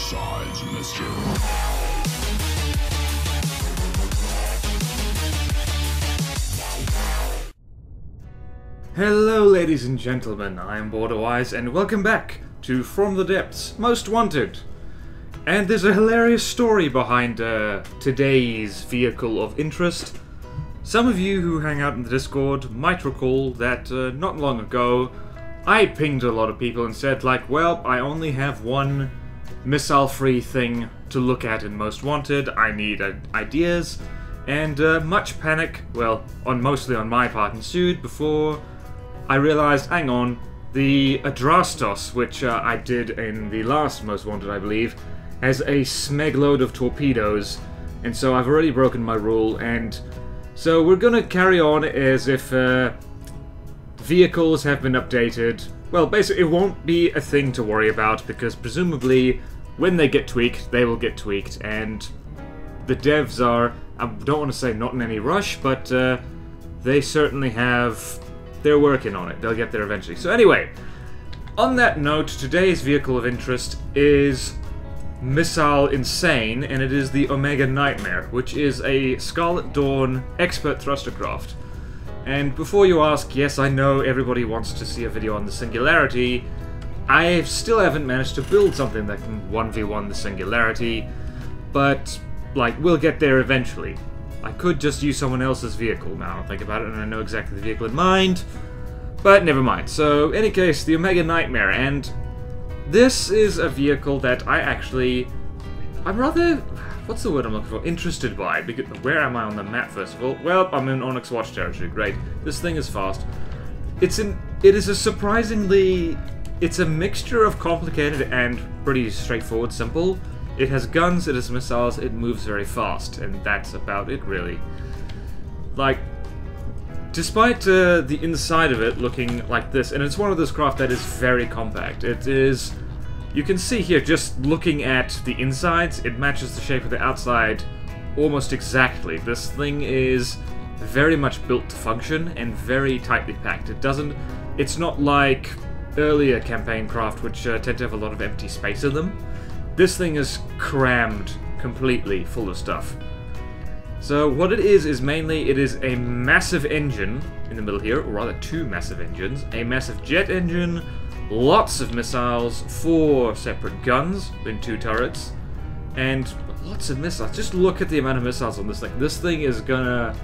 size, mister. Hello ladies and gentlemen, I am BorderWise and welcome back to From the Depths Most Wanted. And there's a hilarious story behind today's vehicle of interest. Some of you who hang out in the Discord might recall that not long ago I pinged a lot of people and said like, well, I only have one missile-free thing to look at in Most Wanted, I need ideas, and much panic, well, mostly on my part ensued before I realized, hang on, the Adrastos, which I did in the last Most Wanted, I believe, has a smeg load of torpedoes, and so I've already broken my rule, and so we're gonna carry on as if vehicles have been updated. Well, basically it won't be a thing to worry about, because presumably when they get tweaked, they will get tweaked, and the devs are, I don't want to say not in any rush, but they certainly have... They're working on it. They'll get there eventually. So anyway, on that note, today's vehicle of interest is Missile Insane, and it is the Omega Nightmare, which is a Scarlet Dawn expert thruster craft. And before you ask, yes, I know everybody wants to see a video on the Singularity. I still haven't managed to build something that can 1v1 the Singularity, but, like, we'll get there eventually. I could just use someone else's vehicle now, I think about it, and I know exactly the vehicle in mind, but never mind. So, in any case, the Omega Nightmare, and this is a vehicle that I'm rather, what's the word I'm looking for, interested by, because, where am I on the map, first of all? Well, I'm in Onyx Watch territory, great. This thing is fast. It is a surprisingly, it's a mixture of complicated and pretty straightforward, simple. It has guns, it has missiles, it moves very fast, and that's about it, really. Like, despite the inside of it looking like this, and it's one of those craft that is very compact. It is, you can see here, just looking at the insides, it matches the shape of the outside almost exactly. This thing is very much built to function and very tightly packed. It's not like earlier campaign craft, which tend to have a lot of empty space in them. This thing is crammed completely full of stuff. So what it is mainly, it is a massive engine in the middle here, or rather two massive engines, a massive jet engine, lots of missiles, 4 separate guns in 2 turrets, and lots of missiles. Just look at the amount of missiles on this thing. This thing is gonna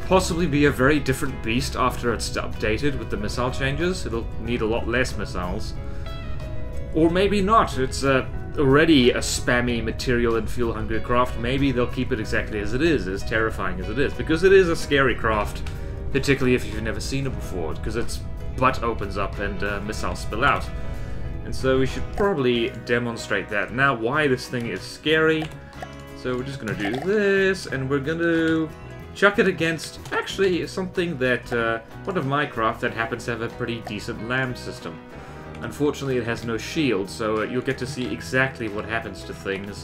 possibly be a very different beast after it's updated with the missile changes. It'll need a lot less missiles. Or maybe not. It's already a spammy material and fuel-hungry craft. Maybe they'll keep it exactly as it is, as terrifying as it is. Because it is a scary craft, particularly if you've never seen it before, because its butt opens up and missiles spill out. And so we should probably demonstrate that. Now, why this thing is scary. So we're just going to do this, and we're going to chuck it against, actually, something that, one of my craft that happens to have a pretty decent LAM system. Unfortunately, it has no shield, so you'll get to see exactly what happens to things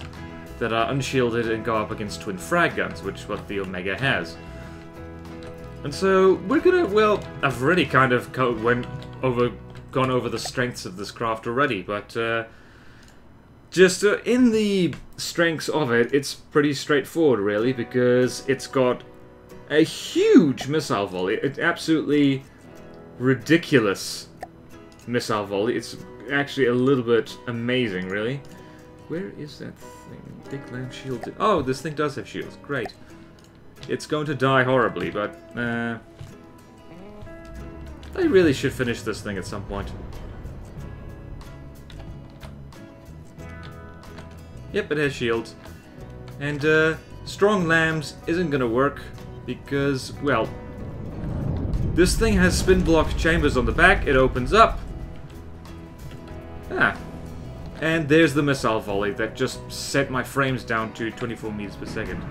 that are unshielded and go up against twin frag guns, which is what the Omega has. And so, we're gonna, well, I've already kind of gone over the strengths of this craft already, but just in the strengths of it, it's pretty straightforward, really, because it's got a huge missile volley. It's absolutely ridiculous missile volley. It's actually a little bit amazing, really. Where is that thing? Big LAM shield. Oh, this thing does have shields. Great. It's going to die horribly, but I really should finish this thing at some point. Yep, it has shields. And strong LAMs isn't gonna work because, well, this thing has spin block chambers on the back. It opens up. Ah. And there's the missile volley that just set my frames down to 24 meters per second.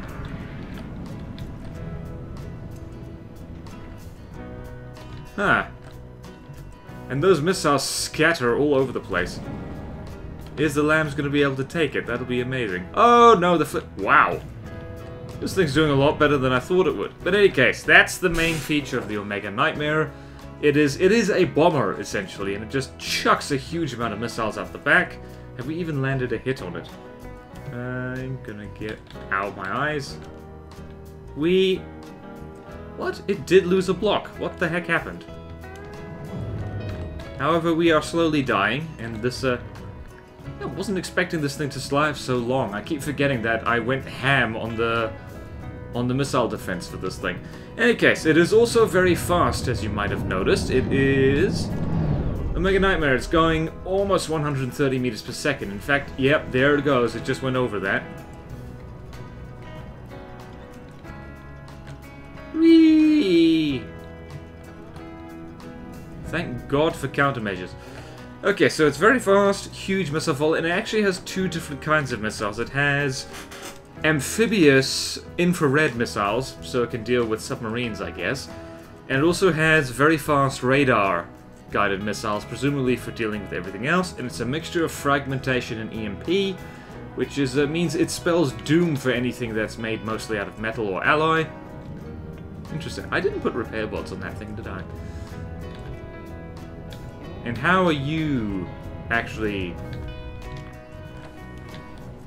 Ah. And those missiles scatter all over the place. Is the LAM's gonna be able to take it? That'll be amazing. Oh no, the flip. Wow. This thing's doing a lot better than I thought it would. But in any case, that's the main feature of the Omega Nightmare. It is a bomber, essentially, and it just chucks a huge amount of missiles out the back. Have we even landed a hit on it? I'm gonna get out my eyes. What? It did lose a block. What the heck happened? However, we are slowly dying, and this, I wasn't expecting this thing to survive so long. I keep forgetting that I went ham on the missile defense for this thing. In any case, it is also very fast, as you might have noticed. It is a Mega Nightmare. It's going almost 130 meters per second. In fact, yep, there it goes. It just went over that. Whee! Thank God for countermeasures. Okay, so it's very fast, huge missile fall, and it actually has two different kinds of missiles. It has amphibious infrared missiles, so it can deal with submarines, I guess. And it also has very fast radar-guided missiles, presumably for dealing with everything else. And it's a mixture of fragmentation and EMP, which is means it spells doom for anything that's made mostly out of metal or alloy. Interesting. I didn't put repair bolts on that thing, did I? And how are you actually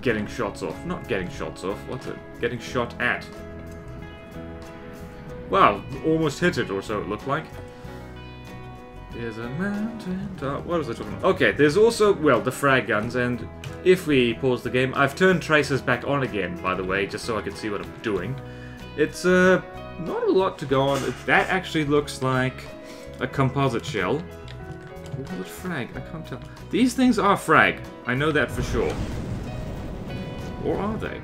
getting shots off? Not getting shots off, what's it? Getting shot at. Wow, almost hit it, or so it looked like. There's a mountain top. What was I talking about? Okay, there's also, well, the frag guns, and if we pause the game, I've turned tracers back on again, by the way, just so I can see what I'm doing. It's, not a lot to go on. That actually looks like a composite shell. What was frag? I can't tell. These things are frag. I know that for sure. Or are they?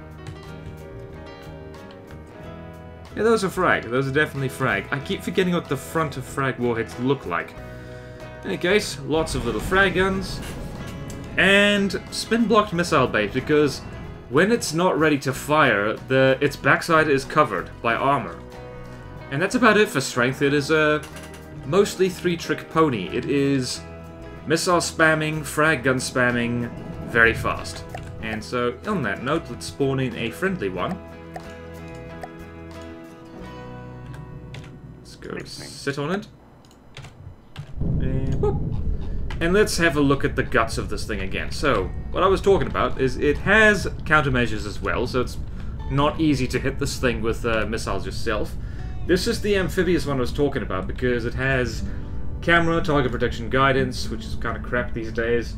Yeah, those are frag. Those are definitely frag. I keep forgetting what the front of frag warheads look like. In any case, lots of little frag guns. And spin-blocked missile bait, because when it's not ready to fire, its backside is covered by armor. And that's about it for strength. It is a mostly three-trick pony. It is missile spamming, frag gun spamming, very fast. And so, on that note, let's spawn in a friendly one. Let's go sit on it. And, whoop. And let's have a look at the guts of this thing again. So, what I was talking about is it has countermeasures as well, so it's not easy to hit this thing with missiles yourself. This is the amphibious one I was talking about, because it has camera, target protection guidance, which is kind of crap these days.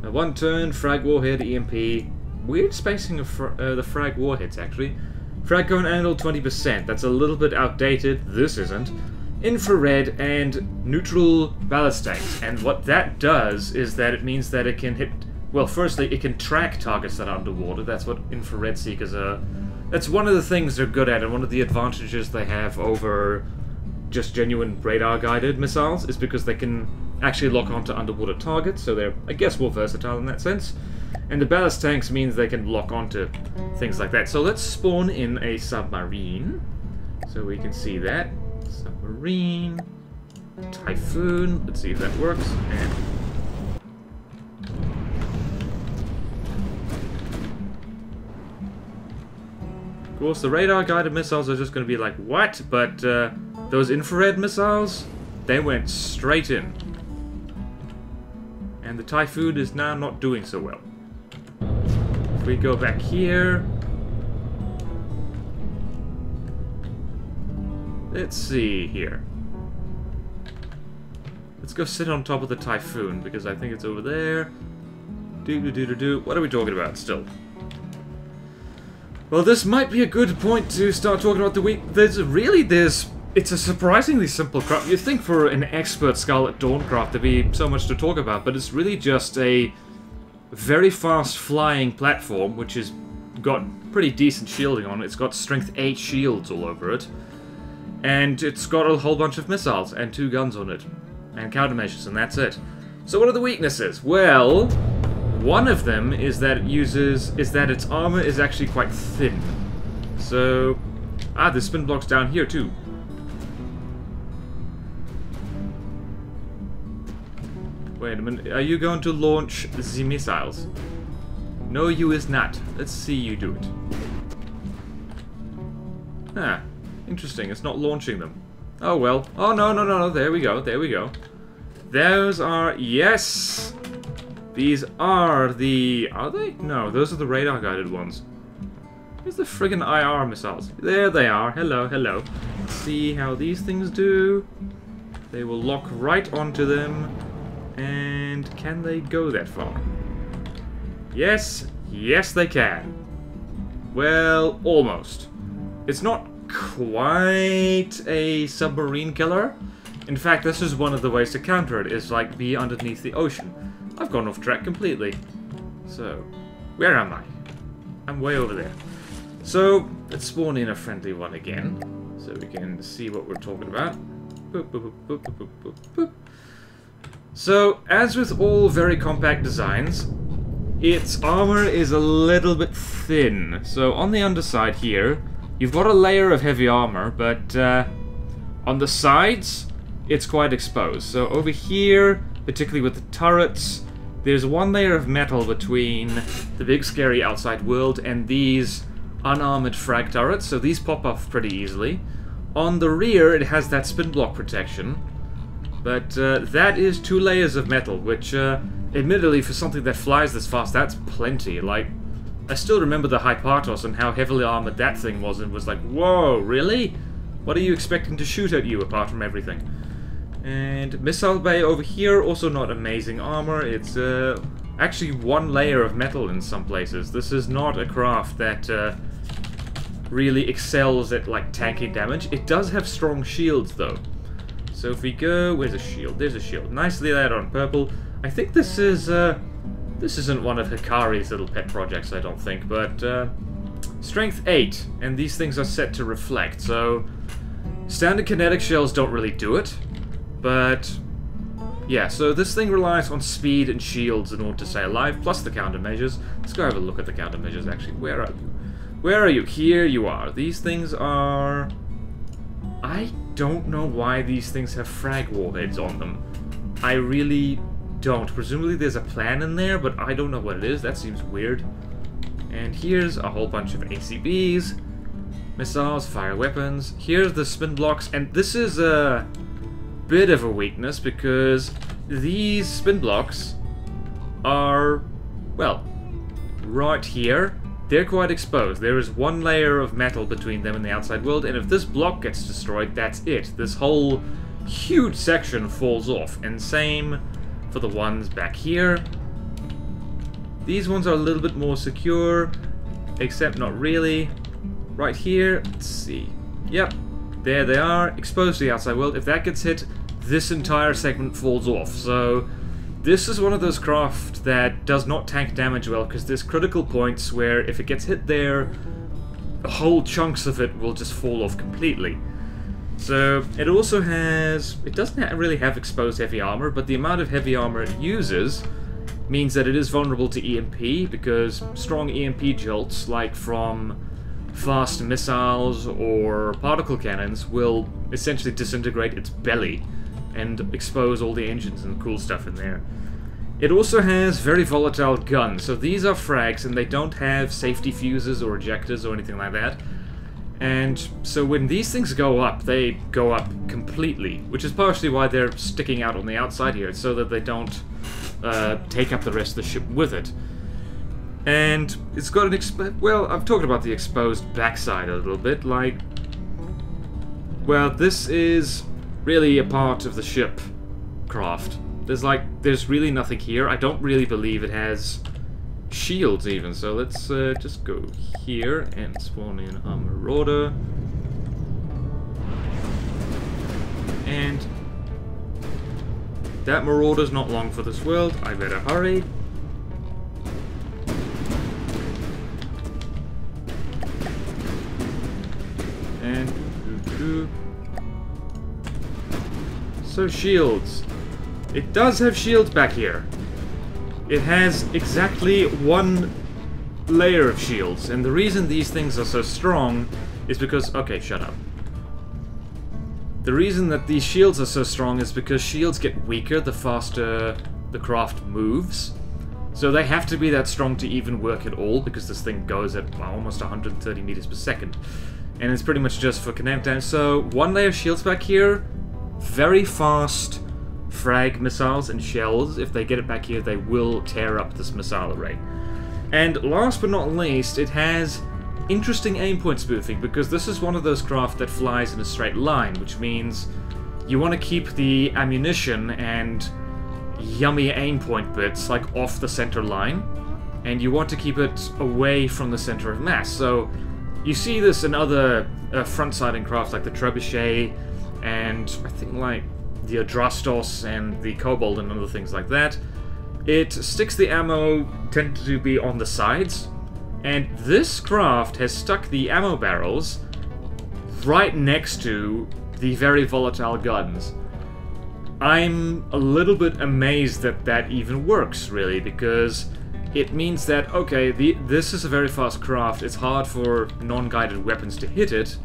One turn, frag warhead, EMP. Weird spacing of the frag warheads, actually. Frag cone angle 20%. That's a little bit outdated. This isn't. Infrared and neutral ballast tanks. And what that does is that it means that it can hit... Well, firstly, it can track targets that are underwater. That's what infrared seekers are. That's one of the things they're good at, and one of the advantages they have over just genuine radar-guided missiles is because they can actually lock onto underwater targets, so they're, I guess, more versatile in that sense. And the ballast tanks means they can lock onto things like that. So let's spawn in a submarine, so we can see that. Submarine, Typhoon, let's see if that works, and... Of course, the radar-guided missiles are just going to be like, what? But those infrared missiles, they went straight in. And the Typhoon is now not doing so well. If we go back here... Let's see here. Let's go sit on top of the Typhoon, because I think it's over there. Do-do-do-do-do. What are we talking about still? Well, this might be a good point to start talking about the week. It's a surprisingly simple craft. You'd think for an expert Scarlet Dawn craft there'd be so much to talk about, but it's really just a very fast flying platform, which has got pretty decent shielding on it. It's got strength 8 shields all over it. And it's got a whole bunch of missiles and 2 guns on it. And countermeasures, and that's it. So what are the weaknesses? Well, one of them is that its armor is actually quite thin. So, there's spin blocks down here too. Wait a minute, are you going to launch the missiles? No, you is not. Let's see you do it. Ah, interesting, it's not launching them. Oh well. Oh no, there we go, there we go. Those are, yes! These are the... Are they? No, those are the radar-guided ones. Where's the friggin' IR missiles? There they are. Hello, hello. Let's see how these things do. They will lock right onto them. And can they go that far? Yes. Yes, they can. Well, almost. It's not quite a submarine killer. In fact, this is one of the ways to counter it, is like be underneath the ocean. I've gone off track completely. So, where am I? I'm way over there. So, let's spawn in a friendly one again, so we can see what we're talking about. Boop, boop, boop, boop, boop, boop, boop. So, as with all very compact designs, its armor is a little bit thin. So, on the underside here, you've got a layer of heavy armor, but on the sides, it's quite exposed. So, over here, particularly with the turrets, there's one layer of metal between the big scary outside world and these unarmored frag turrets, so these pop off pretty easily. On the rear, it has that spin block protection, but that is 2 layers of metal, which, admittedly, for something that flies this fast, that's plenty. Like, I still remember the Hypartos and how heavily armored that thing was, and was like, whoa, really? What are you expecting to shoot at you, apart from everything? And missile bay over here, also not amazing armor. It's actually 1 layer of metal in some places. This is not a craft that really excels at like tanking damage. It does have strong shields though. So if we go, where's a shield? There's a shield. Nicely laid on purple. I think this is this isn't one of Hikari's little pet projects, I don't think, but strength 8, and these things are set to reflect. So standard kinetic shells don't really do it. But, yeah, so this thing relies on speed and shields in order to stay alive, plus the countermeasures. Let's go have a look at the countermeasures, actually. Where are you? Where are you? Here you are. These things are... I don't know why these things have frag warheads on them. I really don't. Presumably there's a plan in there, but I don't know what it is. That seems weird. And here's a whole bunch of ACBs, missiles, fire weapons. Here's the spin blocks, and this is a bit of a weakness because these spin blocks are, well, right here. They're quite exposed. There is 1 layer of metal between them and the outside world, and if this block gets destroyed, that's it. This whole huge section falls off, and same for the ones back here. These ones are a little bit more secure, except not really. Right here, let's see. Yep. There they are, exposed to the outside world. If that gets hit, this entire segment falls off. So this is one of those craft that does not tank damage well, because there's critical points where if it gets hit there, whole chunks of it will just fall off completely. So it also has... It doesn't really have exposed heavy armor, but the amount of heavy armor it uses means that it is vulnerable to EMP, because strong EMP jolts, like from fast missiles or particle cannons, will essentially disintegrate its belly and expose all the engines and cool stuff in there. It also has very volatile guns, so these are frags and they don't have safety fuses or ejectors or anything like that. And so when these things go up, they go up completely, which is partially why they're sticking out on the outside here, so that they don't take up the rest of the ship with it. And it's got an well, I've talked about the exposed backside a little bit, like... Well, this is really a part of the ship craft. There's really nothing here. I don't really believe it has shields even, so let's just go here and spawn in a marauder. And that marauder's not long for this world. I better hurry. And so shields. It does have shields back here. It has exactly 1 layer of shields, and the reason these things are so strong is because... Okay, shut up. The reason that these shields are so strong is because shields get weaker the faster the craft moves. So they have to be that strong to even work at all, because this thing goes at almost 130 meters per second. And it's pretty much just for kinetic damage. So 1 layer of shields back here, very fast frag missiles and shells. If they get it back here, they will tear up this missile array. And last but not least, it has interesting aim point spoofing, because this is one of those craft that flies in a straight line, which means you want to keep the ammunition and yummy aim point bits like off the center line, and you want to keep it away from the center of mass. So you see this in other front-siding craft like the Trebuchet, and I think like the Adrastos and the Kobold and other things like that. It sticks the ammo tend to be on the sides, and this craft has stuck the ammo barrels right next to the very volatile guns. I'm a little bit amazed that that even works, really, because it means that, okay, this is a very fast craft, it's hard for non-guided weapons to hit it,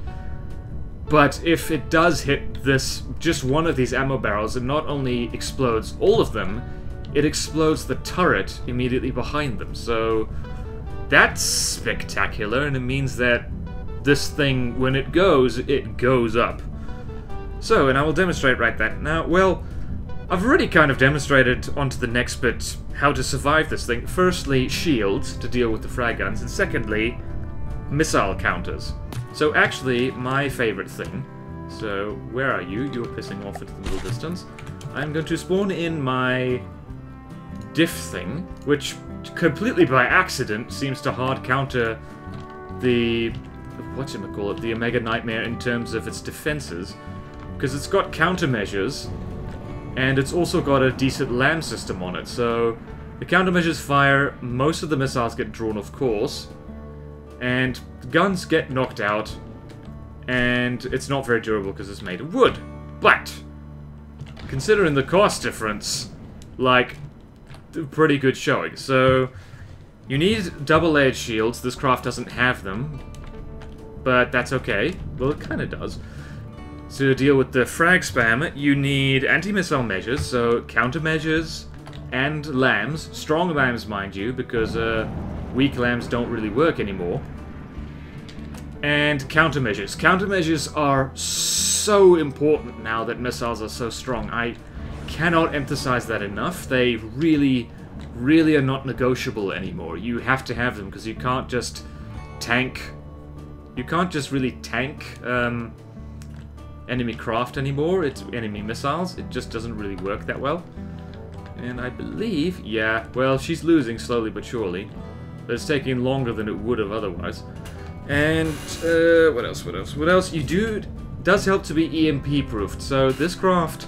but if it does hit this, just one of these ammo barrels, it not only explodes all of them, it explodes the turret immediately behind them. So that's spectacular, and it means that this thing, when it goes up. So, and I will demonstrate right that now. Well, I've already kind of demonstrated onto the next bit how to survive this thing. Firstly, shields to deal with the frag guns, and secondly, missile counters. So actually, my favorite thing, so where are you? You're pissing off into the middle distance. I'm going to spawn in my diff thing, which completely by accident seems to hard counter the, whatchamacallit, the Omega Nightmare in terms of its defenses, because it's got countermeasures, and it's also got a decent LAM system on it, so the countermeasures fire, most of the missiles get drawn off course, and the guns get knocked out, and it's not very durable because it's made of wood. But, considering the cost difference, like, pretty good showing. So, you need double-layered shields. This craft doesn't have them, but that's okay. Well, it kind of does. So to deal with the frag spam, you need anti-missile measures, so countermeasures and LAMs. Strong LAMs, mind you, because weak LAMs don't really work anymore. And countermeasures. Countermeasures are so important now that missiles are so strong. I cannot emphasize that enough. They really, really are not negotiable anymore. You have to have them, because you can't just tank... You can't just really tank enemy craft anymore. It's enemy missiles. It just doesn't really work that well. And I believe... Yeah, well, she's losing slowly but surely. But it's taking longer than it would have otherwise. And, what else? Does help to be EMP proofed. So this craft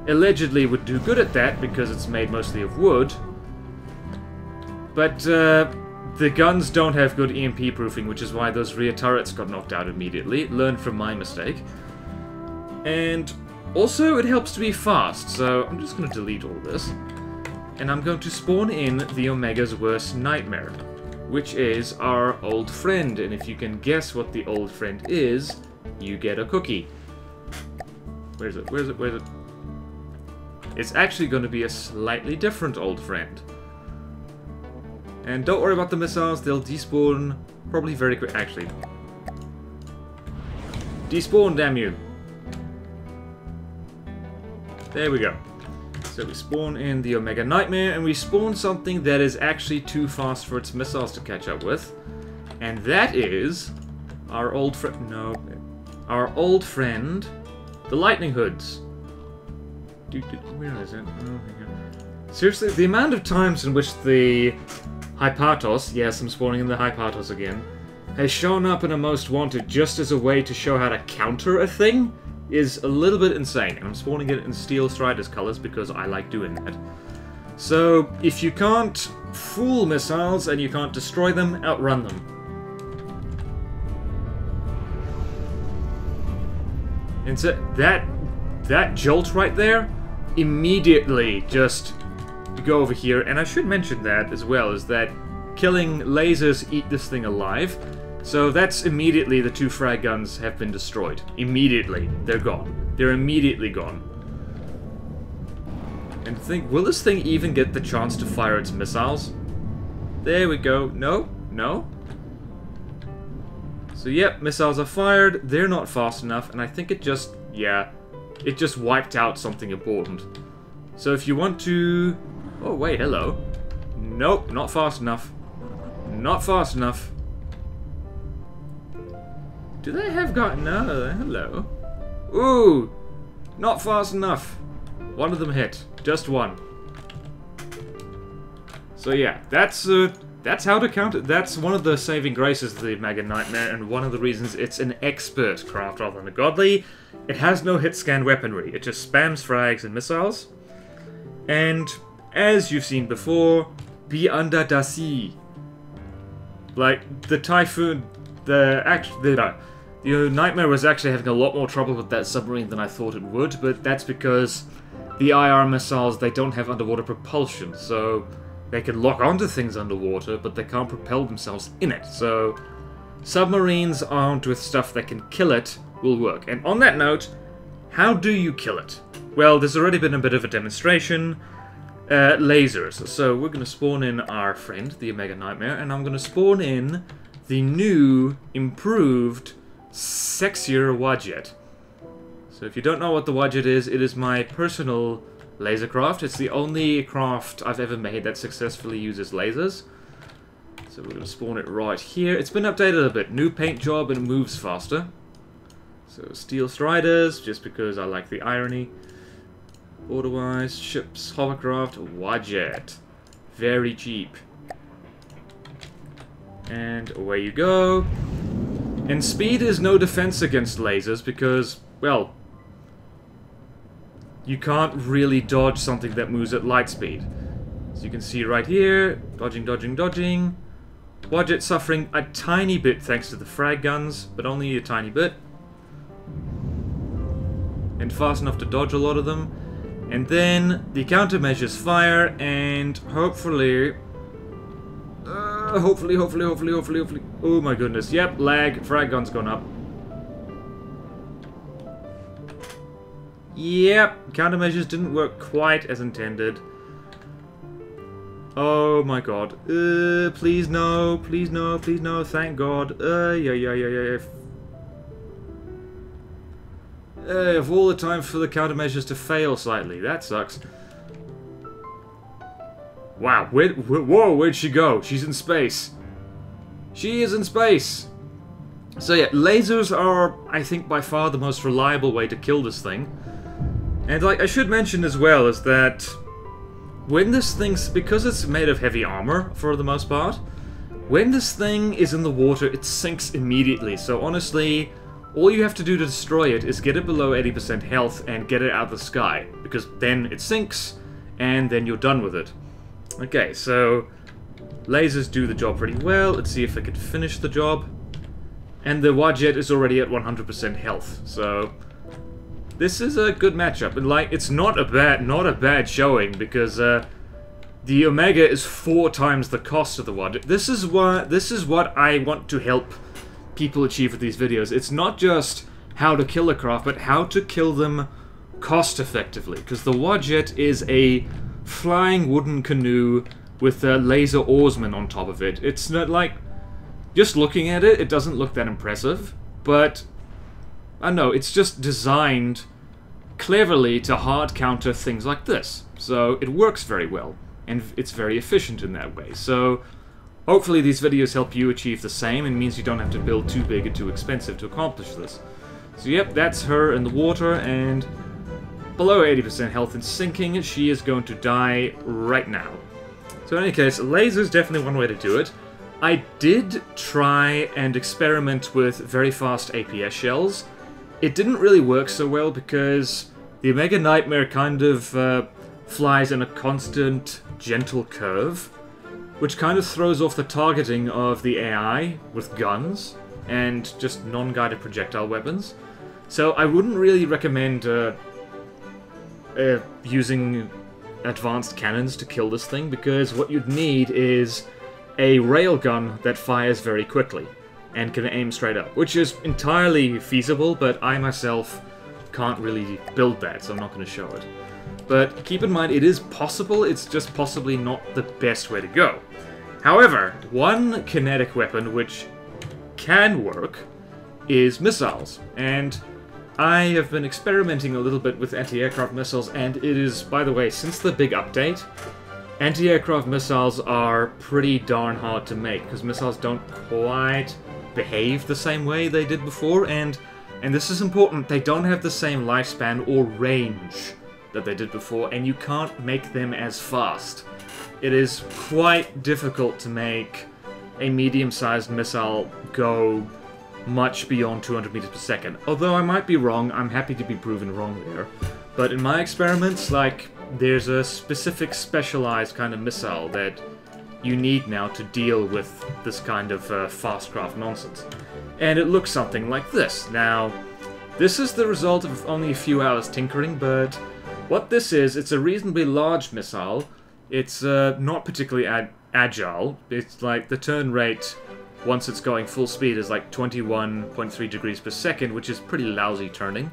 allegedly would do good at that because it's made mostly of wood. But, the guns don't have good EMP proofing, which is why those rear turrets got knocked out immediately. Learned from my mistake. And also it helps to be fast, so I'm just going to delete all this. And I'm going to spawn in the Omega's worst nightmare, which is our old friend. And if you can guess what the old friend is, you get a cookie. Where is it? Where is it? Where is it? It's actually going to be a slightly different old friend. And don't worry about the missiles, they'll despawn probably very quick. Actually, despawn, damn you. There we go. So we spawn in the Omega Nightmare, and we spawn something that is actually too fast for its missiles to catch up with. And that is our old friend. No, our old friend, the Lightning Hoods. Where is it? Oh my god. Seriously, the amount of times in which the Hypatos, yes, I'm spawning in the Hypatos again, has shown up in a Most Wanted just as a way to show how to counter a thing is a little bit insane. And I'm spawning it in Steel Strider's colors because I like doing that. So, if you can't fool missiles and you can't destroy them, outrun them. And so that jolt right there, immediately just go over here. And I should mention that as well, is that killing lasers eat this thing alive. So that's immediately the two frag guns have been destroyed. Immediately. They're gone. They're immediately gone. And think, will this thing even get the chance to fire its missiles? There we go. No? No? So yep, missiles are fired. They're not fast enough, and I think it just, yeah, it just wiped out something important. So if you want to... Oh, wait, hello. Nope, not fast enough. Not fast enough. Do they have got... No, hello. Ooh! Not fast enough. One of them hit. Just one. So yeah, that's how to count it. That's one of the saving graces of the Mega Nightmare, and one of the reasons it's an expert craft rather than a godly. It has no hit scan weaponry. It just spams frags and missiles. And, as you've seen before, be under the sea. Like, the Typhoon... The Nightmare was actually having a lot more trouble with that submarine than I thought it would, but that's because the IR missiles, they don't have underwater propulsion, so they can lock onto things underwater, but they can't propel themselves in it. So submarines armed with stuff that can kill it will work. And on that note, how do you kill it? Well, there's already been a bit of a demonstration. Lasers. So we're going to spawn in our friend, the Omega Nightmare, and I'm going to spawn in the new, improved, sexier Wadjet. So if you don't know what the Wadjet is, it is my personal laser craft. It's the only craft I've ever made that successfully uses lasers. So we're going to spawn it right here. It's been updated a bit. New paint job and it moves faster. So Steel Striders, just because I like the irony. BorderWise, ships, hovercraft, Wadjet. Very cheap. And away you go. And speed is no defense against lasers because, well, you can't really dodge something that moves at light speed. As you can see right here, dodging, dodging, dodging. Wadjet suffering a tiny bit thanks to the frag guns, but only a tiny bit. And fast enough to dodge a lot of them. And then the countermeasures fire, and hopefully... Hopefully. Oh my goodness. Yep, lag. Frag gun's gone up. Yep, countermeasures didn't work quite as intended. Oh my god. Please no, please no, please no, thank god. Yeah. Of all the time for the countermeasures to fail slightly. That sucks. Wow, whoa, where'd she go? She's in space. She is in space! So yeah, lasers are, I think, by far the most reliable way to kill this thing. And like, I should mention as well is that when this thing's, because it's made of heavy armor for the most part, when this thing is in the water, it sinks immediately. So honestly, all you have to do to destroy it is get it below 80% health and get it out of the sky, because then it sinks, and then you're done with it. Okay, so lasers do the job pretty well. Let's see if I can finish the job. And the Wadjet is already at 100% health, so this is a good matchup. And like, it's not a bad showing, because the Omega is 4 times the cost of the Wadjet. This is what I want to help people achieve with these videos. It's not just how to kill a craft, but how to kill them cost effectively, because the Wadjet is a flying wooden canoe with a laser oarsman on top of it. It's not like, just looking at it, it doesn't look that impressive, but I don't know, it's just designed cleverly to hard counter things like this. So it works very well, and it's very efficient in that way. So hopefully these videos help you achieve the same, and means you don't have to build too big and too expensive to accomplish this. So yep, that's her in the water, and below 80% health and sinking, she is going to die right now. So in any case, laser is definitely one way to do it. I did try and experiment with very fast APS shells. It didn't really work so well because the Omega Nightmare kind of flies in a constant, gentle curve, which kind of throws off the targeting of the AI with guns and just non-guided projectile weapons. So I wouldn't really recommend using advanced cannons to kill this thing, because what you'd need is a railgun that fires very quickly and can aim straight up, which is entirely feasible, but I myself can't really build that, so I'm not going to show it. But keep in mind, it is possible, it's just possibly not the best way to go. However, one kinetic weapon which can work is missiles, and I have been experimenting a little bit with anti-aircraft missiles, and it is, by the way, since the big update, anti-aircraft missiles are pretty darn hard to make, because missiles don't quite behave the same way they did before, and this is important, they don't have the same lifespan or range that they did before, and you can't make them as fast. It is quite difficult to make a medium-sized missile go much beyond 200 meters per second. Although I might be wrong, I'm happy to be proven wrong there. But in my experiments, like, there's a specific specialized kind of missile that you need now to deal with this kind of fast craft nonsense. And it looks something like this. Now, this is the result of only a few hours tinkering, but what this is, it's a reasonably large missile. It's not particularly agile. It's like the turn rate, once it's going full speed, is like 21.3 degrees per second, which is pretty lousy turning.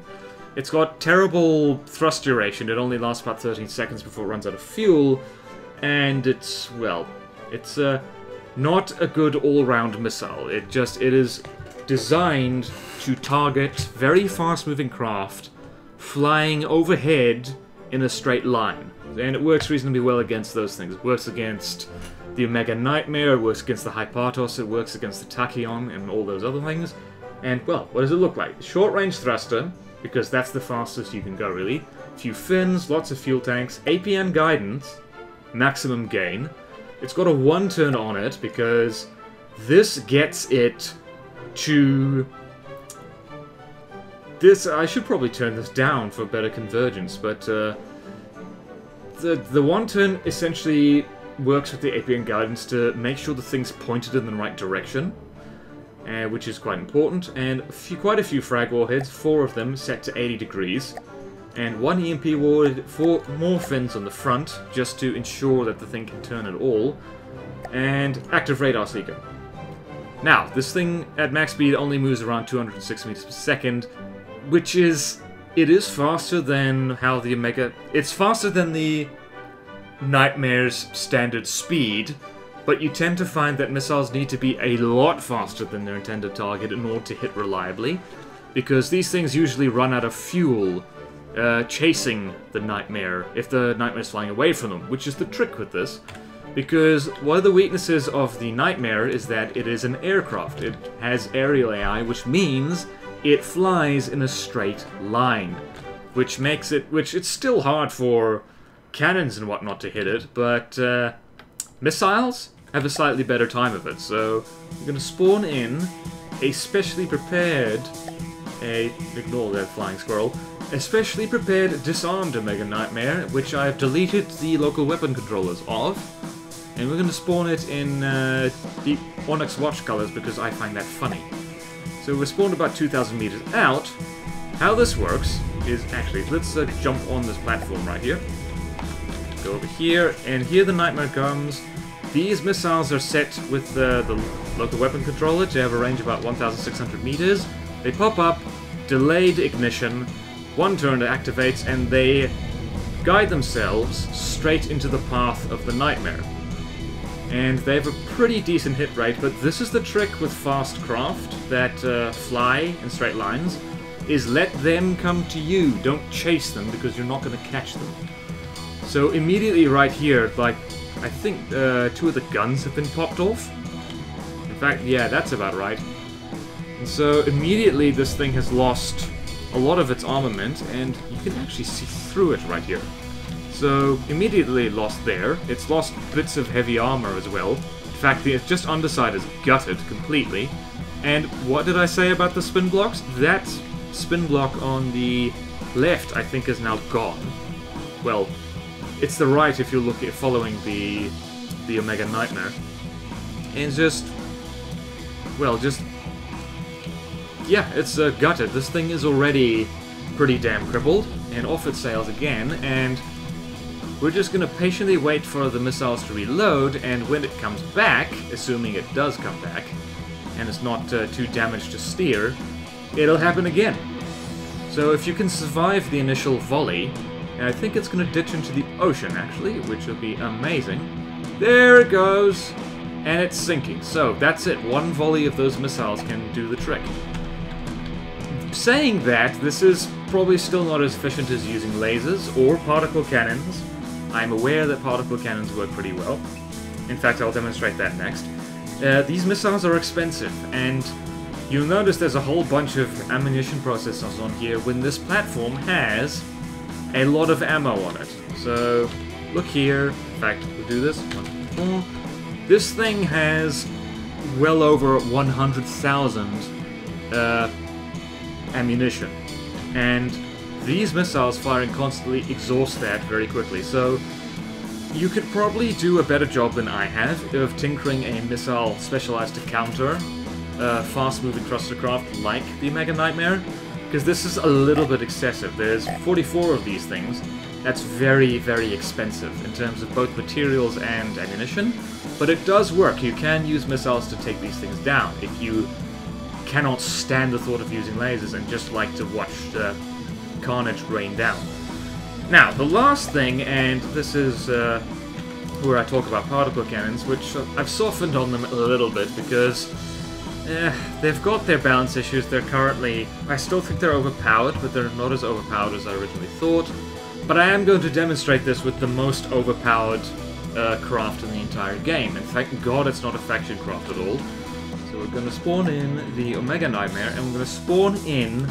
It's got terrible thrust duration. It only lasts about 13 seconds before it runs out of fuel. And it's, well, it's not a good all-round missile. It is designed to target very fast-moving craft flying overhead in a straight line. And it works reasonably well against those things. It works against the Omega Nightmare, it works against the Hypatos, it works against the Tachyon and all those other things. And, well, what does it look like? Short-range thruster, because that's the fastest you can go, really. A few fins, lots of fuel tanks, APN guidance, maximum gain. It's got a one-turn on it, because this gets it to... I should probably turn this down for better convergence, but the one-turn essentially works with the APN guidance to make sure the thing's pointed in the right direction, which is quite important, and quite a few frag warheads, 4 of them set to 80 degrees, and 1 EMP warhead, 4 more fins on the front, just to ensure that the thing can turn at all, and active radar seeker. Now, this thing at max speed only moves around 206 meters per second, which is... it is faster than how the Omega... it's faster than the Nightmare's standard speed, but you tend to find that missiles need to be a lot faster than their intended target in order to hit reliably, because these things usually run out of fuel chasing the Nightmare if the Nightmare's flying away from them, which is the trick with this, because one of the weaknesses of the Nightmare is that it is an aircraft. It has aerial AI, which means it flies in a straight line, which makes it... which it's still hard for cannons and whatnot to hit it, but missiles have a slightly better time of it. So I'm going to spawn in a specially prepared... ignore that flying squirrel. A specially prepared disarmed Omega Nightmare, which I've deleted the local weapon controllers of. And we're going to spawn it in the Onyx watch colors because I find that funny. So we're spawned about 2,000 meters out. How this works is actually, let's jump on this platform right here. Go over here, and here the Nightmare comes. These missiles are set with the local weapon controller to have a range of about 1,600 meters. They pop up, delayed ignition, one turn it activates, and they guide themselves straight into the path of the Nightmare. And they have a pretty decent hit rate, but this is the trick with fast craft that fly in straight lines, is let them come to you, don't chase them, because you're not going to catch them. So immediately right here, like, I think 2 of the guns have been popped off. In fact, yeah, that's about right. And so immediately this thing has lost a lot of its armament, and you can actually see through it right here. So immediately lost there. It's lost bits of heavy armor as well. In fact, the just underside is gutted completely. And what did I say about the spin blocks? That spin block on the left, I think, is now gone. Well, it's the right if you look at following the Omega Nightmare. And just... well, just... yeah, it's gutted. This thing is already pretty damn crippled. And off it sails again, and we're just going to patiently wait for the missiles to reload, and when it comes back, assuming it does come back, and it's not too damaged to steer, it'll happen again. So if you can survive the initial volley, and I think it's going to ditch into the ocean, actually, which would be amazing. There it goes! And it's sinking. So, that's it. One volley of those missiles can do the trick. saying that, this is probably still not as efficient as using lasers or particle cannons. I'm aware that particle cannons work pretty well. In fact, I'll demonstrate that next. These missiles are expensive, and you'll notice there's a whole bunch of ammunition processors on here when this platform has a lot of ammo on it. So, look here. In fact, we'll do this. This thing has well over 100,000 ammunition. And these missiles firing constantly exhaust that very quickly. So, you could probably do a better job than I have of tinkering a missile specialized to counter fast-moving thrustercraft like the Omega Nightmare, because this is a little bit excessive. There's 44 of these things. That's very, very expensive in terms of both materials and ammunition, but it does work. You can use missiles to take these things down if you cannot stand the thought of using lasers and just like to watch the carnage rain down. Now, the last thing, and this is where I talk about particle cannons, which I've softened on them a little bit because they've got their balance issues. They're currently... I still think they're overpowered, but they're not as overpowered as I originally thought. But I am going to demonstrate this with the most overpowered craft in the entire game. And thank God it's not a faction craft at all. So we're going to spawn in the Omega Nightmare, and we're going to spawn in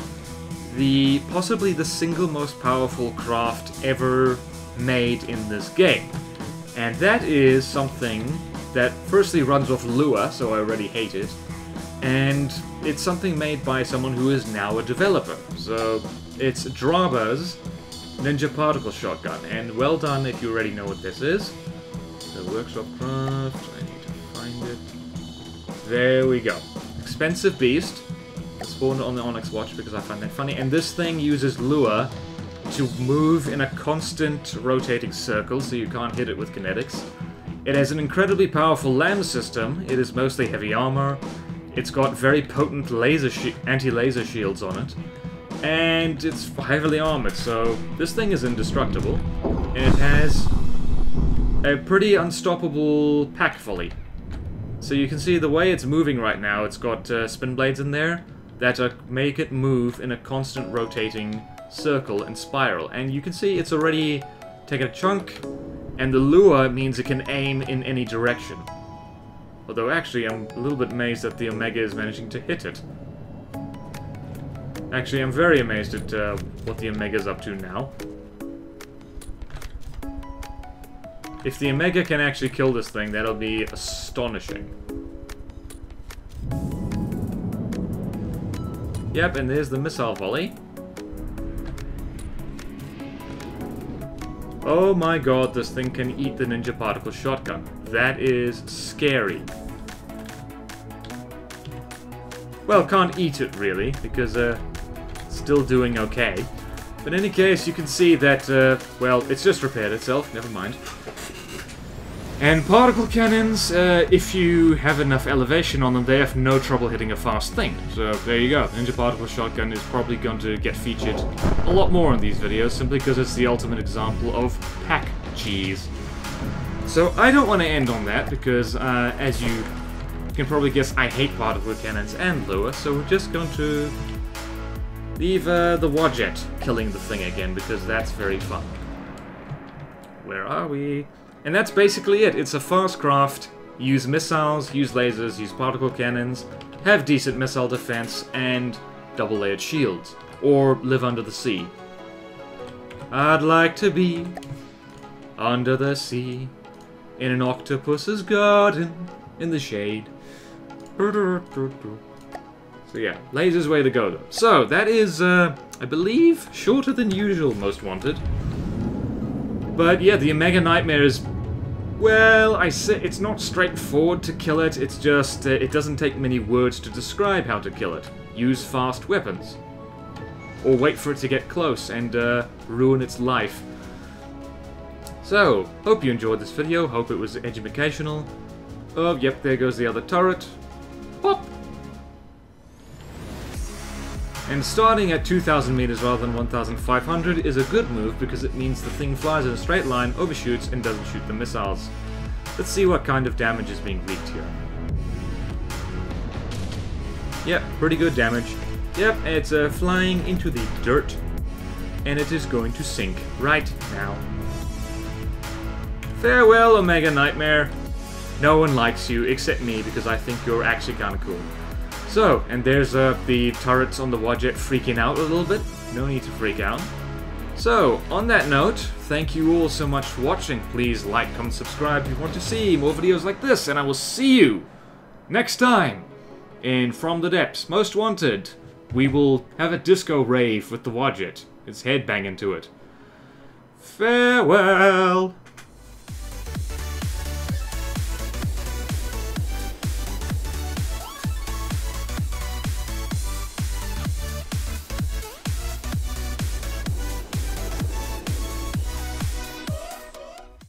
the possibly the single most powerful craft ever made in this game. And that is something that firstly runs off Lua, so I already hate it. And it's something made by someone who is now a developer. So it's Draba's Ninja Particle Shotgun, and well done if you already know what this is. So Workshop Craft, I need to find it. There we go. Expensive beast. I spawned on the Onyx Watch because I find that funny. And this thing uses Lua to move in a constant rotating circle, so you can't hit it with kinetics. It has an incredibly powerful LAM system. It is mostly heavy armor. It's got very potent anti-laser shields on it. And it's heavily armored, so this thing is indestructible. And it has a pretty unstoppable pack volley. So you can see the way it's moving right now, it's got spin blades in there that make it move in a constant rotating circle and spiral. And you can see it's already taken a chunk, and the Lua means it can aim in any direction. Although actually I'm a little bit amazed that the Omega is managing to hit it. Actually, I'm very amazed at what the Omega's up to now. If the Omega can actually kill this thing, that'll be astonishing. Yep, and there's the missile volley. Oh my god, this thing can eat the Ninja Particle Shotgun. That is scary. Well, can't eat it really, because it's still doing okay. But in any case, you can see that, well, it's just repaired itself, never mind. And particle cannons, if you have enough elevation on them, they have no trouble hitting a fast thing. So there you go. The Ninja Particle Shotgun is probably going to get featured a lot more in these videos, simply because it's the ultimate example of pack cheese. So I don't want to end on that, because as you can probably guess, I hate particle cannons and Lua, so we're just going to leave the Wadjet killing the thing again, because that's very fun. Where are we? And that's basically it. It's a fast craft. Use missiles, use lasers, use particle cannons, have decent missile defense, and double-layered shields. Or live under the sea. I'd like to be under the sea, in an octopus's garden, in the shade. So yeah, lasers way to go though. So, that is, I believe, shorter than usual, Most Wanted. But yeah, the Omega Nightmare is... Well, I say it's not straightforward to kill it, it's just, it doesn't take many words to describe how to kill it. Use fast weapons. Or wait for it to get close and ruin its life. So, hope you enjoyed this video, hope it was educational. Oh, yep, there goes the other turret. Pop! And starting at 2,000 meters rather than 1,500 is a good move because it means the thing flies in a straight line, overshoots, and doesn't shoot the missiles. Let's see what kind of damage is being wreaked here. Yep, pretty good damage. Yep, it's flying into the dirt, and it is going to sink right now. Farewell, Omega Nightmare. No one likes you except me because I think you're actually kind of cool. So, and there's the turrets on the Wadjet freaking out a little bit. No need to freak out. So, on that note, thank you all so much for watching. Please like, comment, subscribe if you want to see more videos like this, and I will see you next time in From the Depths Most Wanted. We will have a disco rave with the Wadjet. Its head banging to it. Farewell!